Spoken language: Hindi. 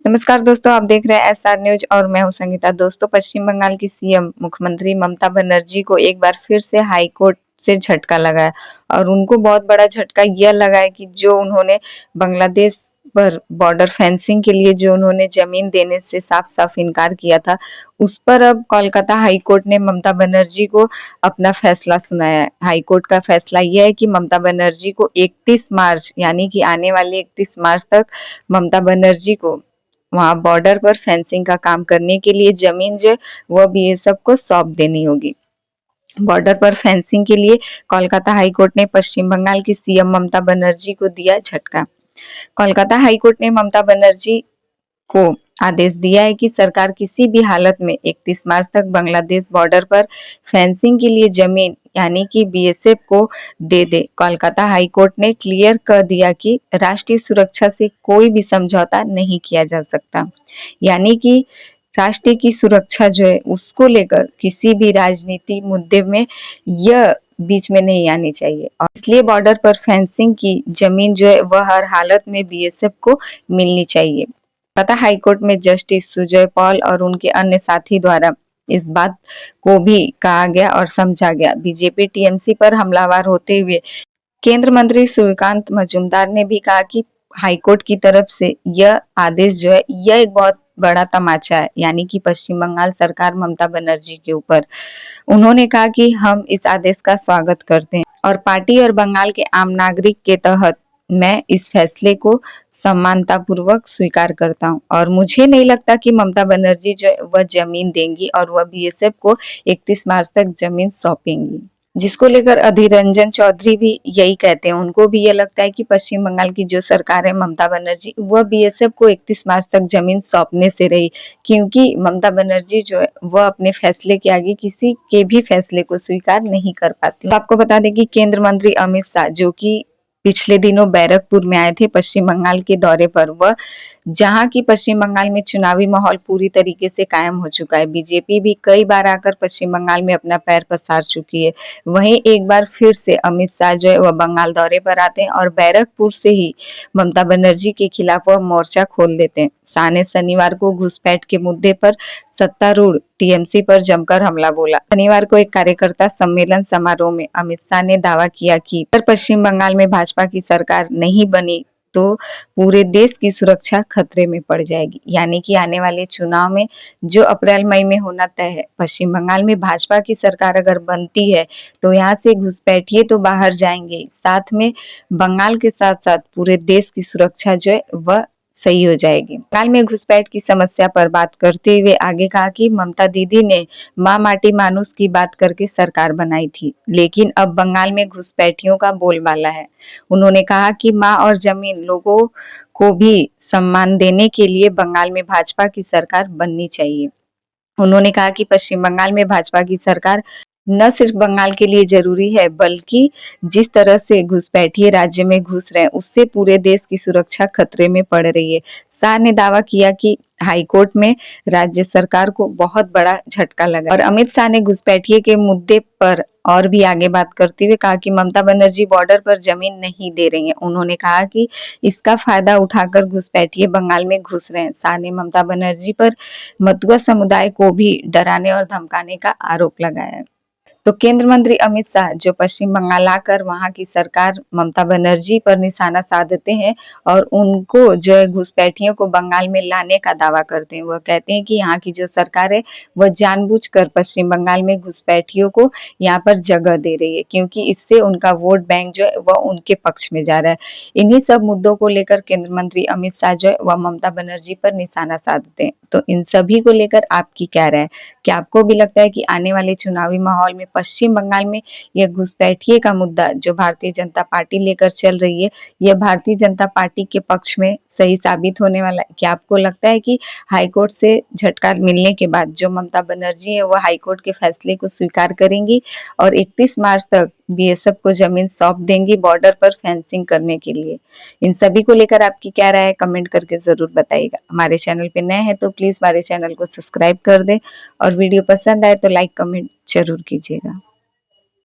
नमस्कार दोस्तों, आप देख रहे हैं एसआर न्यूज और मैं हूं संगीता। दोस्तों, पश्चिम बंगाल की सीएम मुख्यमंत्री ममता बनर्जी को एक बार फिर से हाई कोर्ट से झटका लगा है और उनको बहुत बड़ा झटका यह लगा है कि जो उन्होंने बांग्लादेश पर बॉर्डर फेंसिंग के लिए जो उन्होंने जमीन देने से साफ-साफ इनकार किया था, उस पर अब कोलकाता हाई कोर्ट ने ममता बनर्जी को अपना फैसला सुनाया है। हाई कोर्ट का फैसला यह है कि ममता बनर्जी को 31 मार्च यानी कि आने वाले 31 मार्च तक ममता बनर्जी को वहां बॉर्डर पर फेंसिंग का काम करने के लिए जमीन जो है वो बीएसएफ को सौंप देनी होगी। बॉर्डर पर फेंसिंग के लिए कोलकाता हाई कोर्ट ने पश्चिम बंगाल की सीएम ममता बनर्जी को दिया झटका। कोलकाता हाई कोर्ट ने ममता बनर्जी को आदेश दिया है कि सरकार किसी भी हालत में 31 मार्च तक बांग्लादेश बॉर्डर पर फेंसिंग के लिए जमीन यानी कि बीएसएफ को दे दे। कोलकाता हाई कोर्ट ने क्लियर कर दिया कि राष्ट्रीय सुरक्षा से कोई भी समझौता नहीं किया जा सकता, यानी कि राष्ट्र की सुरक्षा जो है उसको लेकर किसी भी राजनीति मुद्दे में यह बीच में नहीं आनी चाहिए और इसलिए बॉर्डर पर फेंसिंग की जमीन जो है वह हर हालत में बीएसएफ को मिलनी चाहिए। कोलकाता हाईकोर्ट में जस्टिस सुजय पॉल और उनके अन्य साथी द्वारा इस बात को भी कहा गया और समझा गया। बीजेपी टीएमसी पर हमलावर होते हुए केंद्र मंत्री सूर्यकांत मजूमदार ने भी कहा कि हाईकोर्ट की तरफ से यह आदेश जो है यह एक बहुत बड़ा तमाचा है, यानी कि पश्चिम बंगाल सरकार ममता बनर्जी के ऊपर। उन्होंने कहा कि हम इस आदेश का स्वागत करते हैं और पार्टी और बंगाल के आम नागरिक के तहत मैं इस फैसले को सम्मानतापूर्वक स्वीकार करता हूं और मुझे नहीं लगता कि ममता बनर्जी जो वह जमीन देंगी और वह बीएसएफ को 31 मार्च तक जमीन सौंपेंगी, जिसको लेकर अधीर रंजन चौधरी भी यही कहते हैं। उनको भी ये लगता है कि पश्चिम बंगाल की जो सरकार है ममता बनर्जी वह बीएसएफ को 31 मार्च तक जमीन सौंपने से रही, क्योंकि ममता बनर्जी जो है वह अपने फैसले के आगे किसी के भी फैसले को स्वीकार नहीं कर पाती। तो आपको बता दें कि केंद्र मंत्री अमित शाह जो कि पिछले दिनों बैरकपुर में आए थे पश्चिम बंगाल के दौरे पर, वह जहां की पश्चिम बंगाल में चुनावी माहौल पूरी तरीके से कायम हो चुका है। बीजेपी भी कई बार आकर पश्चिम बंगाल में अपना पैर पसार चुकी है। वहीं एक बार फिर से अमित शाह जो है वह बंगाल दौरे पर आते हैं और बैरकपुर से ही ममता बनर्जी के खिलाफ वह मोर्चा खोल देते हैं। शाह ने शनिवार को घुसपैठ के मुद्दे पर सत्तारूढ़ टीएमसी पर जमकर हमला बोला। शनिवार को एक कार्यकर्ता सम्मेलन समारोह में अमित शाह ने दावा किया कि अगर पश्चिम बंगाल में भाजपा की सरकार नहीं बनी तो पूरे देश की सुरक्षा खतरे में पड़ जाएगी, यानी कि आने वाले चुनाव में जो अप्रैल मई में होना तय है, पश्चिम बंगाल में भाजपा की सरकार अगर बनती है तो यहाँ से घुसपैठिए तो बाहर जाएंगे, साथ में बंगाल के साथ साथ पूरे देश की सुरक्षा जो है वह सही हो जाएगी। बंगाल में घुसपैठ की समस्या पर बात करते हुए आगे कहा कि ममता दीदी ने माँ माटी मानुस की बात करके सरकार बनाई थी, लेकिन अब बंगाल में घुसपैठियों का बोलबाला है। उन्होंने कहा कि माँ और जमीन लोगों को भी सम्मान देने के लिए बंगाल में भाजपा की सरकार बननी चाहिए। उन्होंने कहा कि पश्चिम बंगाल में भाजपा की सरकार न सिर्फ बंगाल के लिए जरूरी है, बल्कि जिस तरह से घुसपैठिए राज्य में घुस रहे हैं उससे पूरे देश की सुरक्षा खतरे में पड़ रही है। शाह ने दावा किया कि हाईकोर्ट में राज्य सरकार को बहुत बड़ा झटका लगा और अमित शाह ने घुसपैठिए के मुद्दे पर और भी आगे बात करते हुए कहा कि ममता बनर्जी बॉर्डर पर जमीन नहीं दे रही हैं। उन्होंने कहा कि इसका फायदा उठाकर घुसपैठिए बंगाल में घुस रहे हैं। शाह ने ममता बनर्जी पर मतुआ समुदाय को भी डराने और धमकाने का आरोप लगाया है। तो केंद्र मंत्री अमित शाह जो पश्चिम बंगाल आकर वहां की सरकार ममता बनर्जी पर निशाना साधते हैं और उनको जो है घुसपैठियों को बंगाल में लाने का दावा करते हैं। वह कहते हैं कि यहाँ की जो सरकार है वह जानबूझकर पश्चिम बंगाल में घुसपैठियों को यहाँ पर जगह दे रही है, क्योंकि इससे उनका वोट बैंक जो है वह उनके पक्ष में जा रहा है। इन्हीं सब मुद्दों को लेकर केंद्र मंत्री अमित शाह जो है वह ममता बनर्जी पर निशाना साधते हैं। तो इन सभी को लेकर आपकी क्या राय है? क्या आपको भी लगता है कि आने वाले चुनावी माहौल में पश्चिम बंगाल में यह घुसपैठिए का मुद्दा जो भारतीय जनता पार्टी लेकर चल रही है, यह भारतीय जनता पार्टी के पक्ष में सही साबित होने वाला है? क्या आपको लगता है कि हाईकोर्ट से झटका मिलने के बाद जो ममता बनर्जी है वह हाईकोर्ट के फैसले को स्वीकार करेंगी और 31 मार्च तक बीएसएफ को जमीन सौंप देंगी बॉर्डर पर फेंसिंग करने के लिए? इन सभी को लेकर आपकी क्या राय है? कमेंट करके जरूर बताइएगा। हमारे चैनल पे नए हैं तो प्लीज हमारे चैनल को सब्सक्राइब कर दे और वीडियो पसंद आए तो लाइक कमेंट जरूर कीजिएगा।